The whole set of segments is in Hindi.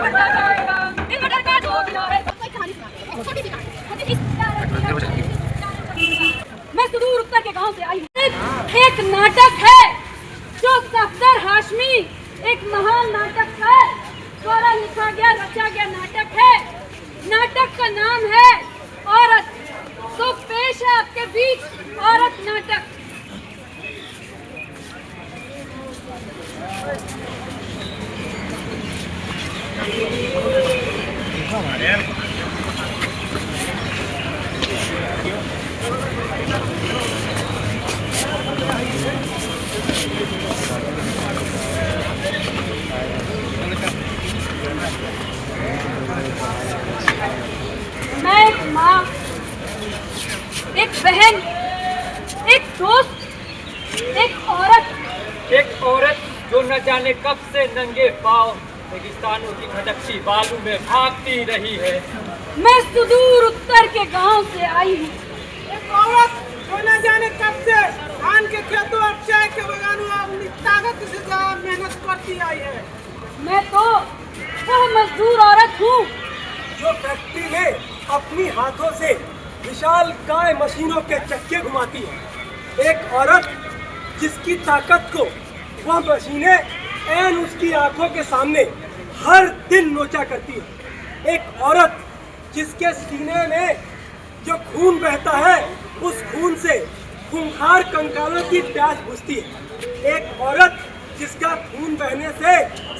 बढ़ता जाएगा। इन मटर का जो गिरा है कोई कहानी सुना छोटी सी कहानी। मैं सुदूर उत्तर के गांव से आई हूँ। एक नाटक है जो सफदर हाशमी एक महान नाटककार द्वारा लिखा गया रचा गया नाटक है। नाटक का नाम है औरत। तो पेश है आपके बीच औरत नाटक। मैं एक माँ, एक बहन, एक दोस्त, एक औरत जो न जाने कब से नंगे पांव रेगिस्तानों की भटकती बालू में भागती रही है। मैं सुदूर उत्तर के गांव से आई हूँ। एक औरत जो न जाने कब से धान के खेतों और चाय के बगानों में अपनी ताकत से ज्यादा मेहनत करती आई है। मैं तो वह मजदूर औरत हूँ जो फैक्ट्री में अपनी हाथों से विशाल काय मशीनों के चक्के घुमाती है। एक औरत जिसकी ताकत को वह मशीनें ऐन उसकी आंखों के सामने हर दिन नोचा करती है। एक औरत जिसके सीने में जो खून बहता है उस खून से खूंखार कंकालों की प्यास बुझती है। एक औरत जिसका खून बहने से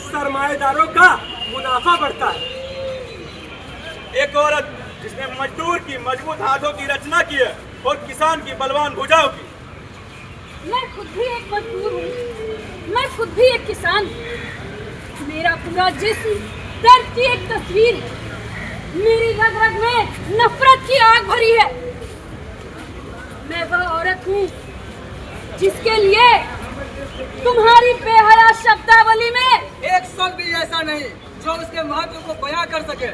सरमाएदारों का मुनाफा बढ़ता है। एक औरत जिसने मजदूर की मजबूत हाथों की रचना की है और किसान की बलवान भुजाओं की। मैं खुद भी एक मजदूर हूँ, मैं खुद भी एक किसान। मेरा पूरा जिस्म दर्द की एक तस्वीर है। मेरी रग रग में नफरत की आग भरी है। मैं वह औरत हूँ जिसके लिए तुम्हारी बेहया शब्दावली में एक शब्द भी ऐसा नहीं जो उसके महत्व को बयां कर सके।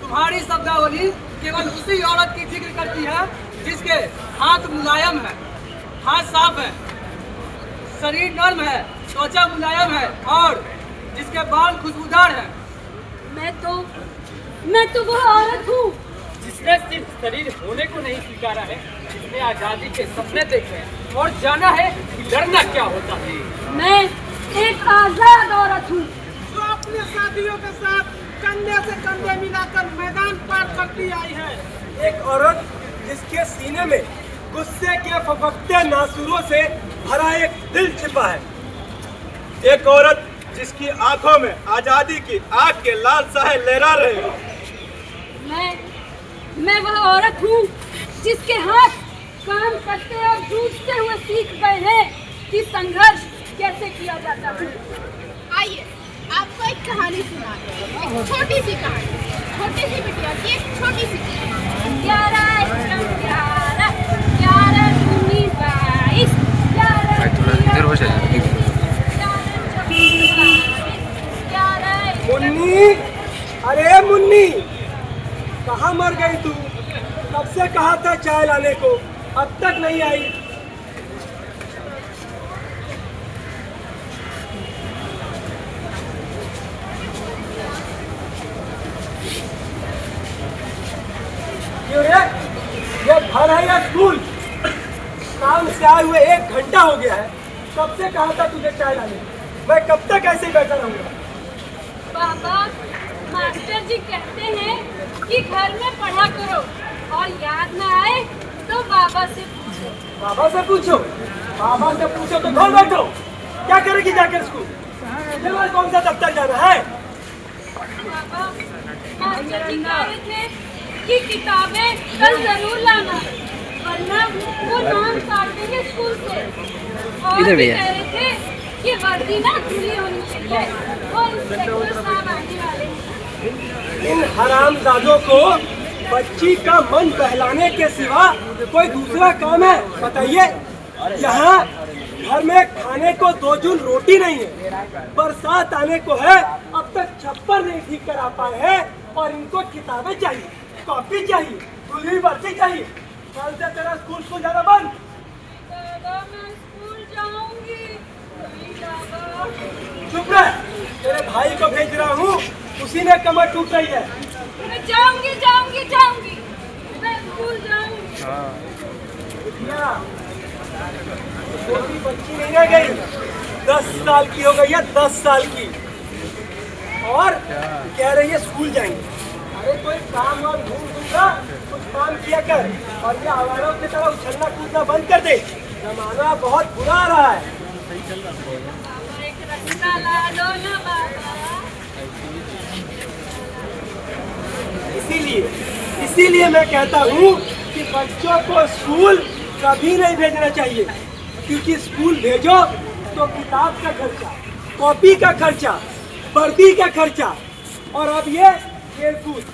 तुम्हारी शब्दावली केवल उसी औरत की जिक्र करती है जिसके हाथ मुलायम है, हाथ साफ है, शरीर नर्म है, त्वचा मुलायम है और जिसके बाल खुशबूदार है। मैं तो वह औरत हूँ जिसने सिर्फ शरीर होने को नहीं स्वीकारा है, जिसने आजादी के सपने देखे हैं और जाना है कि लड़ना क्या होता है। मैं एक आजाद औरत हूँ जो अपने साथियों के साथ कंधे से कंधे मिलाकर मैदान पार करती आई है। एक औरत जिसके सीने में गुस्से के फफकते नासुरों से भरा एक दिल छिपा है। एक औरत जिसकी आंखों में आजादी की आग के लाल साए लहरा रहे हैं। मैं वह औरत हूँ जिसके हाथ काम करते और जूझते हुए सीख गए हैं कि संघर्ष कैसे किया जाता है। आइए आपको एक कहानी सुनाते हैं, एक छोटी सी कहानी, छोटी सी बिटिया की एक छोटी सी कहानी। 11 19 22 मुन्नी, अरे मुन्नी, कहाँ मर गई तू? कब से कहा था चाय लाने को, अब तक नहीं आई। क्यों रे? ये घर है या स्कूल? काम से आए हुए 1 घंटा हो गया है। कब से कहा था तुझे चाय लाने? मैं कब तक ऐसे ही बैठा रहूंगा? पापा, मास्टर जी कहते हैं कि घर में पढ़ा करो और याद ना आए तो बाबा से पूछो। बाबा से पूछो? बाबा से पूछो तो घर बैठो। क्या करेगी जाकर स्कूल? मुझे कौन सा दफ्तर जाना है? पापा, मास्टर जी कह रहे थे कि किताबें कल जरूर लाना, वरना वो नाम काट देंगे स्कूल से। और भी कह रहे थे कि वर्दी ना खुली होनी चाहिए और इंस्पेक्टर साहब आने वाले हैं। इन हरामजादों को बच्ची का मन बहलाने के सिवा कोई दूसरा काम है बताइए? यहाँ घर में खाने को 2 जून रोटी नहीं है। बरसात आने को है, अब तक छप्पर नहीं ठीक करा पाए हैं और इनको किताबें चाहिए, कॉपी चाहिए, खुली वर्दी चाहिए। कल से तेरा स्कूल जाना बंद। दादा, मैं स्कूल जाऊंगी। चुप रह, तेरे भाई को भेज रहा हूँ, उसी में कमर टूट रही है। मैं जाऊंगी जाऊंगी जाऊंगी, मैं स्कूल जाऊंगी। बिटिया, छोटी बच्ची नहीं रह गई, 10 साल की हो गई है, 10 साल की, और कह रही है स्कूल जाएंगे। अरे कोई काम और ढूंढ दूंगा, कुछ काम किया कर, और ये आवारों की तरह उछलना कूदना बंद कर दे। जमाना बहुत बुरा आ रहा है। बाबा एक रास्ता ला दो ना बाबा। इसीलिए मैं कहता हूँ कि बच्चों को स्कूल कभी नहीं भेजना चाहिए, क्योंकि स्कूल भेजो तो किताब का खर्चा, कॉपी का खर्चा, वर्दी का खर्चा, और अब ये खेलकूद,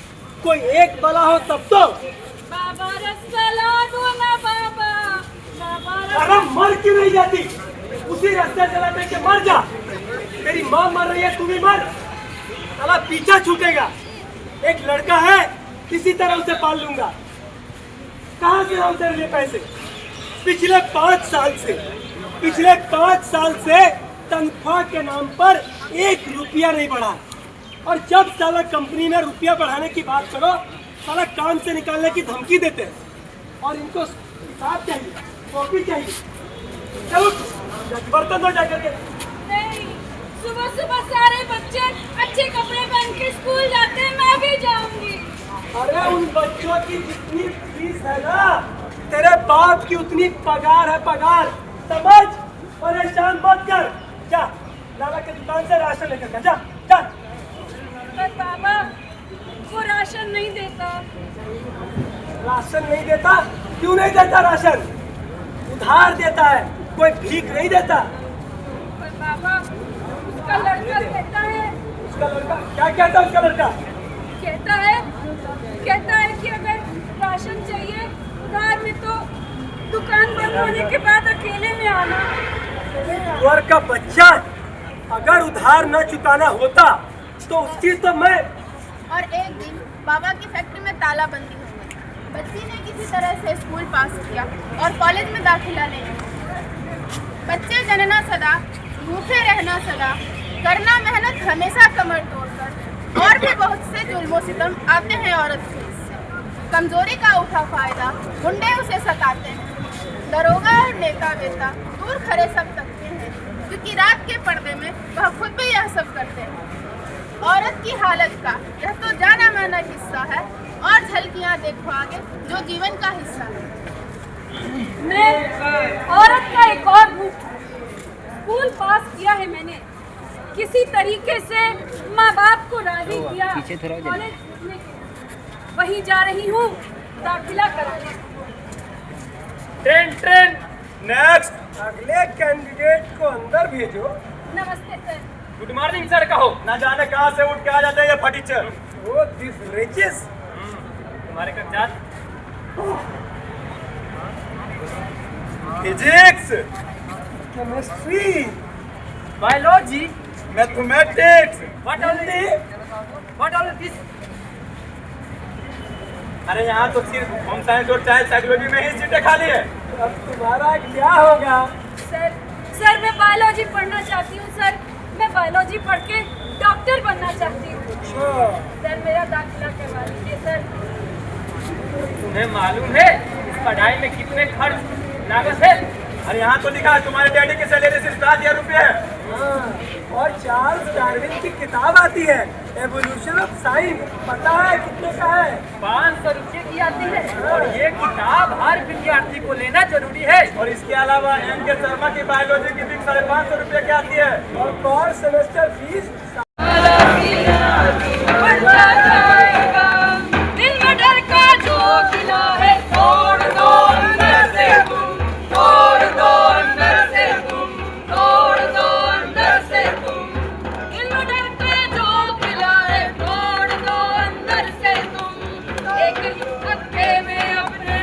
कोई एक बला हो तब तो। बाबा रास्ता ला दो ना बाबा। बाबा अरे मर क्यों नहीं जाती? उसी रास्ते चलाते के मर जा। तेरी माँ मर रही है, तू भी मर, साला पीछा छूटेगा। एक लड़का है, किसी तरह उसे पाल लूंगा। कहाँ से लाऊं तेरे लिए पैसे? पिछले 5 साल से तनख्वाह के नाम पर 1 रुपया नहीं बढ़ा, और जब साला कंपनी में रुपया बढ़ाने की बात करो, साला काम से निकालने की धमकी देते हैं, और इनको किताब चाहिए, कॉपी चाहिए। चलो बर्तन दो जाकर के। नहीं, सुबह सुबह सारे बच्चे अच्छे कपड़े पहन के स्कूल जाते हैं, मैं भी जाऊंगी। अरे उन बच्चों की जितनी फीस है ना, तेरे बाप की उतनी पगार है, पगार, समझ? परेशान मत कर। जा लाला के दुकान से राशन लेकर जा, जा जा। पर बाबा वो राशन नहीं देता। राशन नहीं देता? क्यों नहीं देता राशन? उधार देता है, कोई भीख नहीं देता। पर बाबा उसका लड़का कहता है। उसका लड़का क्या कहता है? उसका लड़का कहता है कि अगर राशन चाहिए उधार में तो दुकान बंद होने के बाद अकेले में आना। वर का बच्चा, अगर उधार न चुकाना होता तो उसकी तो मैं। और एक दिन बाबा की फैक्ट्री में तालाबंदी हो गई। बच्ची ने किसी तरह से स्कूल पास किया और कॉलेज में दाखिला ले लिया। बच्चे जनना सदा, भूखे रहना सदा, करना मेहनत हमेशा कमर तोड़कर, और भी बहुत से जुल्मों सितम आते हैं औरत के हिस्से। कमजोरी का उठा फायदा गुंडे उसे सताते हैं। दरोगा और नेता वेता दूर खड़े सब तकते हैं, क्योंकि रात के पर्दे में वह खुद भी यह सब करते हैं। औरत की हालत का यह तो जाना माना हिस्सा है, और झलकियां देखो आगे जो जीवन का हिस्सा है। मैं औरत का एक और रूप हूँ। स्कूल पास किया है मैंने, किसी तरीके से माँ बाप को राजी किया, कॉलेज में वहीं जा रही हूँ दाखिला कराने। Train next. अगले कैंडिडेट को अंदर भेजो। नमस्ते सर। गुड मॉर्निंग सर कहो। ना जाने कहाँ से उठ के आ जाते हैं ये फटीचर। वो दिस रिचेस। तुम्हारे कागजात। Physics, chemistry, biology, mathematics. What all this? अरे यहाँ तो सिर्फ होम साइंस और चाइल्ड साइकोलॉजी में ही सीटें खाली है। अब तुम्हारा क्या होगा? सर मैं बायोलॉजी पढ़ना चाहती हूँ सर। मैं बायोलॉजी पढ़ के डॉक्टर बनना चाहती हूँ। सर मेरा दाखिला करवा दीजिए सर। तुम्हें मालूम है इस पढ़ाई में कितने खर्च लागत है? अरे यहाँ तो लिखा है तुम्हारे डैडी की सैलरी सिर्फ 7,000 रुपये है। हाँ, और चार्ल्स डार्विन की किताब आती है, एवोल्यूशन ऑफ साइंस, पता है कितने का है? 500 रुपये की आती है, और ये किताब हर विद्यार्थी को लेना जरूरी है। और इसके अलावा M.K. शर्मा की बायोलॉजी की फीस 550 रुपये की आती है। और पर सेमेस्टर फीस। दिल में डर का जो किला है तोड़ दो अंदर से तुम, तोड़ दो अंदर से तुम, तोड़ दो अंदर से तुम। दिल में डर का जो किला है तोड़ दो अंदर से तुम। एक ही धक्के में अपने,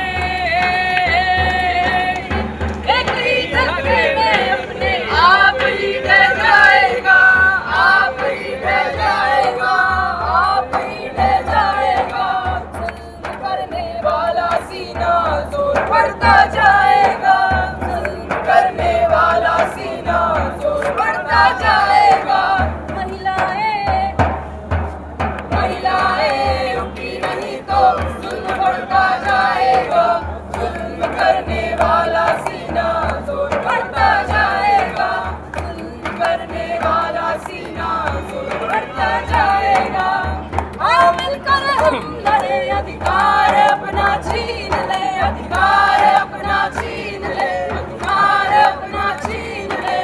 एक ही धक्के में अपने आप ही डर जाएगा, आप जाएगा। आओ मिलकर हम लड़े, अधिकार अपना छीन ले, अधिकार अपना छीन ले, अधिकार अपना छीन ले।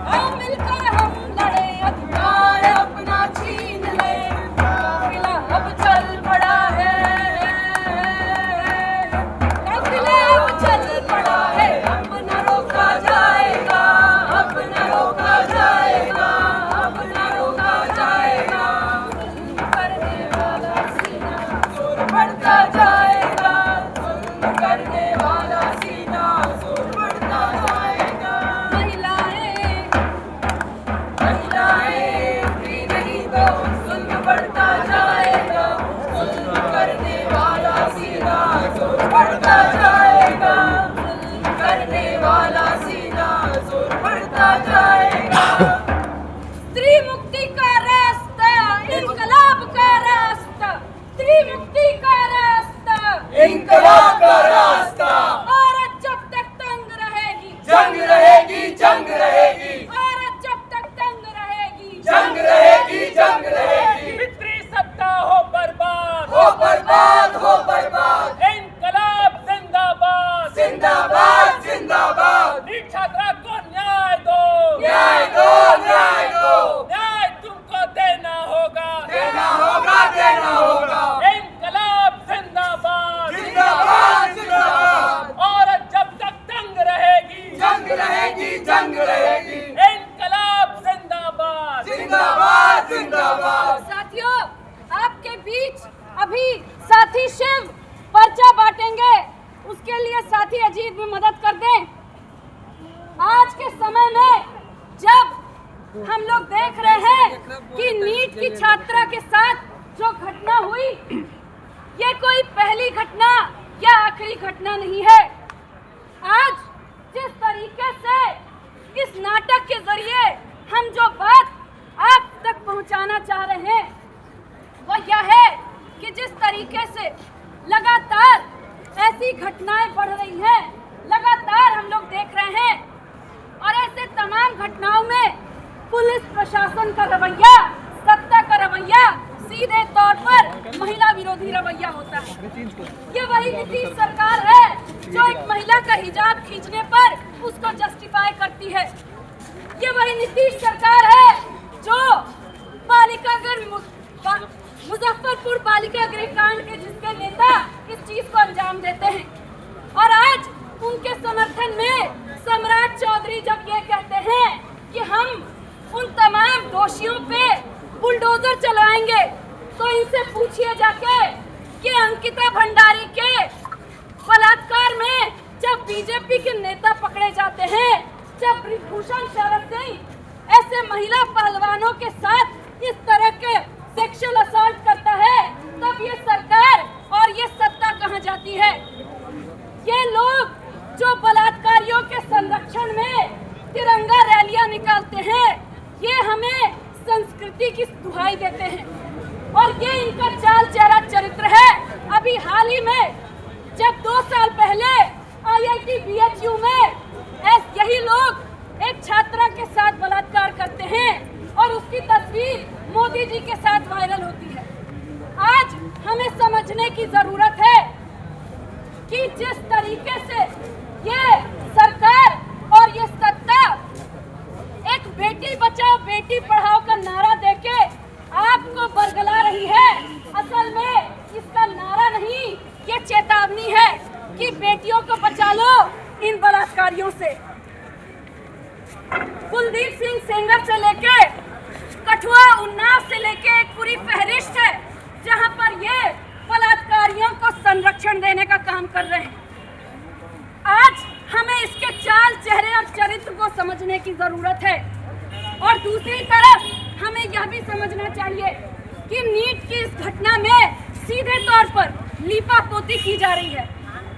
आओ मिलकर हम लड़े, अधिकार अपना छीन ले। काफिला अब चल पड़ा है, काफिला अब चल पड़ा है, अब न रोका जाएगा, अब न रोका जाएगा, अब न रोका जाएगा। करने वाला सीना जोर बढ़ता जाएगा, करने वाला सीना जोर बढ़ता जाएगा। महिलाएं भी नहीं तो जुल्म बढ़ता जाएगा, जुल्म करने वाला सीना जोर बढ़ता जाएगा, जुल्म करने वाला सीना जोर बढ़ता जाएगा। स्त्री मुक्ति का रास्ता, इनकलाब का रास्ता, स्त्री मुक्ति का रास्ता, इनकलाब का रास्ता। औरत जब तक तंग रहेगी, जंग रहेगी, जंग रहेगी, औरत जब तक तंग रहेगी, जंग रहेगी, जंग रहेगी। पितृ सत्ता हो बर्बाद, हो बर्बाद, हो बर्बाद। इनकलाब जिंदाबाद, जिंदाबाद, जिंदाबाद। नीट छात्रा को न्याय दो, न्याय दो, न्याय दो। न्याय तुमको देना होगा, देना होगा, देना होगा। इनकलाब जिंदाबाद, जिंदाबाद, जिंदाबाद। औरत जब तक तंग रहेगी, जंग रहेगी, जंग रहेगी। इनकलाब जिंदाबाद, जिंदाबाद, जिंदाबाद। साथियों, आपके बीच अभी साथी शिव पर्चा बांटेंगे, उसके लिए साथी अजीत भी मदद कर दें। आज के समय में जब हम लोग देख रहे हैं कि नीट की छात्रा के साथ जो घटना हुई, ये कोई पहली घटना या आखिरी घटना नहीं है। आज जिस तरीके से इस नाटक के जरिए हम जो बात आप तक पहुंचाना चाह रहे हैं वो यह है कि जिस तरीके से लगातार ऐसी घटनाएं बढ़ रही हैं, लगातार हम लोग देख रहे हैं, और ऐसे तमाम घटनाओं में पुलिस प्रशासन का रवैया, सत्ता का रवैया सीधे तौर पर महिला विरोधी रवैया होता है। ये वही नीतीश सरकार है जो एक महिला का हिजाब खींचने पर उसको जस्टिफाई करती है। ये वही नीतीश सरकार है जो बालिका गृह मुजफ्फरपुर बालिका गृह कांड के जिसके नेता इस चीज को अंजाम देते हैं, और आज उनके समर्थन में सम्राट चौधरी जब ये कहते हैं कि हम उन तमाम दोषियों पे बुलडोजर चलाएंगे, तो इनसे पूछिए जाके कि अंकिता भंडारी के बलात्कार में जब बीजेपी के नेता पकड़े जाते हैं, जब ब्रिजभूषण शरद सिंह ऐसे महिला पहलवानों के साथ इस तरह के सेक्सुअल असॉल्ट करता है, तब ये सरकार और ये सत्ता कहाँ जाती है? ये लोग जो बलात्कारियों के संरक्षण में तिरंगा रैलियां निकालते हैं, ये हमें संस्कृति की दुहाई देते हैं, और ये इनका चाल चेहरा चरित्र है। अभी हाल ही में जब 2 साल पहले IIT BHU में यही लोग एक छात्रा के साथ बलात्कार करते हैं और उसकी तस्वीर मोदी जी के साथ वायरल होती है। आज हमें समझने की जरूरत है कि जिस तरीके से ये सरकार और ये सत्ता एक बेटी बचाओ बेटी पढ़ाओ का नारा देके आपको बरगला रही है, असल में इसका नारा नहीं, ये चेतावनी है कि बेटियों को बचा लो इन बलात्कारियों से। कुलदीप सिंह सेंगर से लेके कठुआ उन्नाव से लेके एक पूरी फहरिस्त है जहां पर ये बलात्कारियों को संरक्षण देने का काम कर रहे हैं। आज हमें इसके चाल चेहरे और चरित्र को समझने की जरूरत है, और दूसरी तरफ हमें यह भी समझना चाहिए कि नीट की इस घटना में सीधे तौर पर लीपापोती की जा रही है।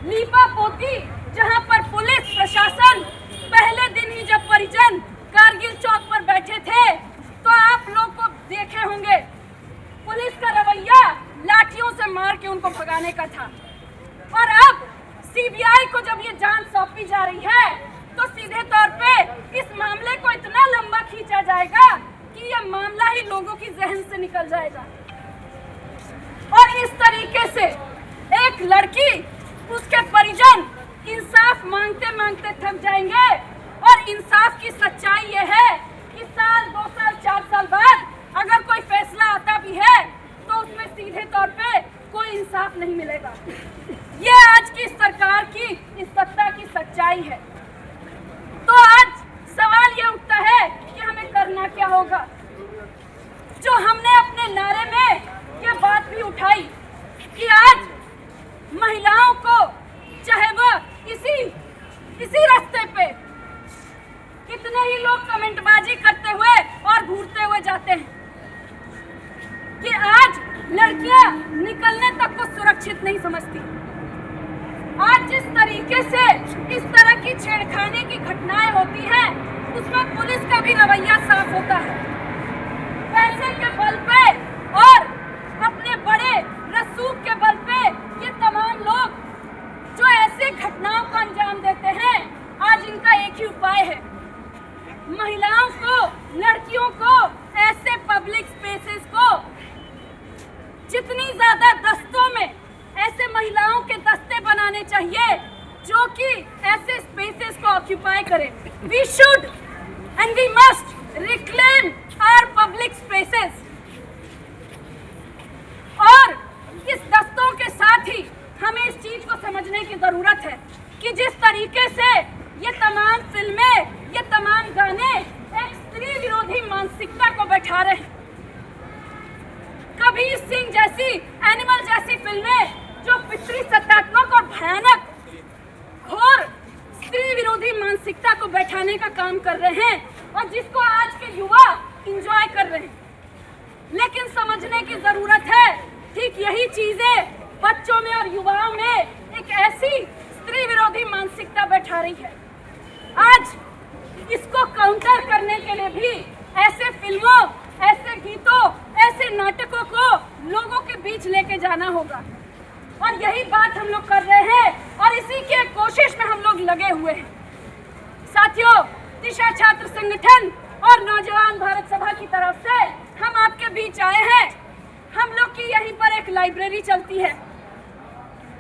लीपापोती जहां पर पुलिस प्रशासन पहले दिन ही जब परिजन कारगिल चौक पर बैठे थे तो आप लोग को देखे होंगे पुलिस का रवैया लाठियों से मार के उनको भगाने का था, और अब CBI को जब ये जांच सौंपी जा रही है तो सीधे तौर पे इस मामले को इतना लंबा खींचा जाएगा कि यह मामला ही लोगों की जहन से निकल जाएगा और इस तरीके से एक लड़की, उसके परिजन इंसाफ मांगते मांगते थक जाएंगे। और इंसाफ की सच्चाई यह है कि साल, 2 साल, 4 साल बाद अगर कोई फैसला आता भी है तो उसमें सीधे तौर पे कोई इंसाफ नहीं मिलेगा। ये आज की सरकार की, इस सत्ता की सच्चाई है। तो आज सवाल ये उठता है कि हमें करना क्या होगा। जो हमने अपने नारे में ये बात भी उठाई कि आज महिलाओं को, चाहे वह इसी रास्ते पे कितने ही लोग कमेंटबाजी करते हुए और घूरते हुए जाते हैं कि आज लड़कियां निकलने तक को सुरक्षित नहीं समझती। आज जिस तरीके से इस तरह की छेड़खानी की घटनाएं होती हैं, उसमें पुलिस का भी रवैया साफ होता है। पैसे के बल पे और अपने बड़े रसूख के बल पे ये तमाम लोग जो ऐसे घटनाओं को अंजाम देते हैं, आज इनका एक ही उपाय है, महिलाओं को, लड़कियों को ऐसे पब्लिक स्पेसेस को जितनी ज्यादा दस्तों में ऐसे महिलाओं के दस्ते बनाने चाहिए जो कि ऐसे स्पेसेस को ऑक्यूपाई करें। We should and we must reclaim our public spaces. और इस दस्तों के साथ ही हमें इस चीज को समझने की जरूरत है कि जिस तरीके से ये तमाम फिल्में, ये तमाम गाने एक स्त्री विरोधी मानसिकता को बैठा रहे हैं। कबीर सिंह जैसी, एनिमल जैसी फिल्में जो पितृ सत्तात्मक और भयानक घोर स्त्री विरोधी मानसिकता को बैठाने का काम कर रहे हैं और जिसको आज के युवा एंजॉय कर रहे हैं। लेकिन समझने की जरूरत है, ठीक यही चीजें बच्चों में और युवाओं में एक ऐसी स्त्री विरोधी मानसिकता बैठा रही है। आज इसको काउंटर करने के लिए भी ऐसे फिल्मों, ऐसे गीतों, ऐसे नाटकों को लोगों के बीच लेके जाना होगा और यही बात हम लोग कर रहे हैं और इसी की कोशिश में हम लोग लगे हुए हैं। साथियों, दिशा छात्र संगठन और नौजवान भारत सभा की तरफ से हम आपके बीच आए हैं। हम लोग की यहीं पर एक लाइब्रेरी चलती है,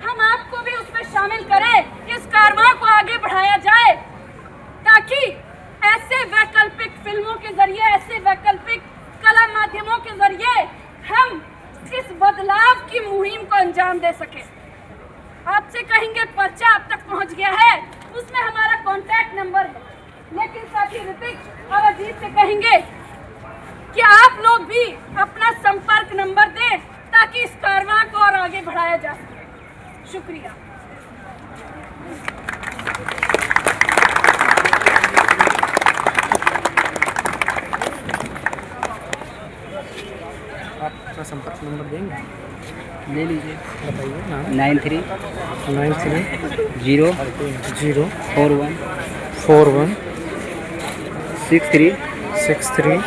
हम आपको भी उसमें शामिल करें, इस कारवां को आगे बढ़ाया जाए ताकि ऐसे वैकल्पिक फिल्मों के जरिए, ऐसे वैकल्पिक कला माध्यमों के जरिए हम इस बदलाव की मुहिम को अंजाम दे सके। आपसे कहेंगे पर्चा अब तक पहुंच गया है, उसमें हमारा कॉन्टैक्ट नंबर है, लेकिन साथी ऋतिक और अजीत से कहेंगे कि आप लोग भी अपना संपर्क नंबर दें ताकि इस कारवां को और आगे बढ़ाया जा सके। शुक्रिया। आप अपना संपर्क नंबर देंगे? ले लीजिए, बताइए। 93 0 41 63 63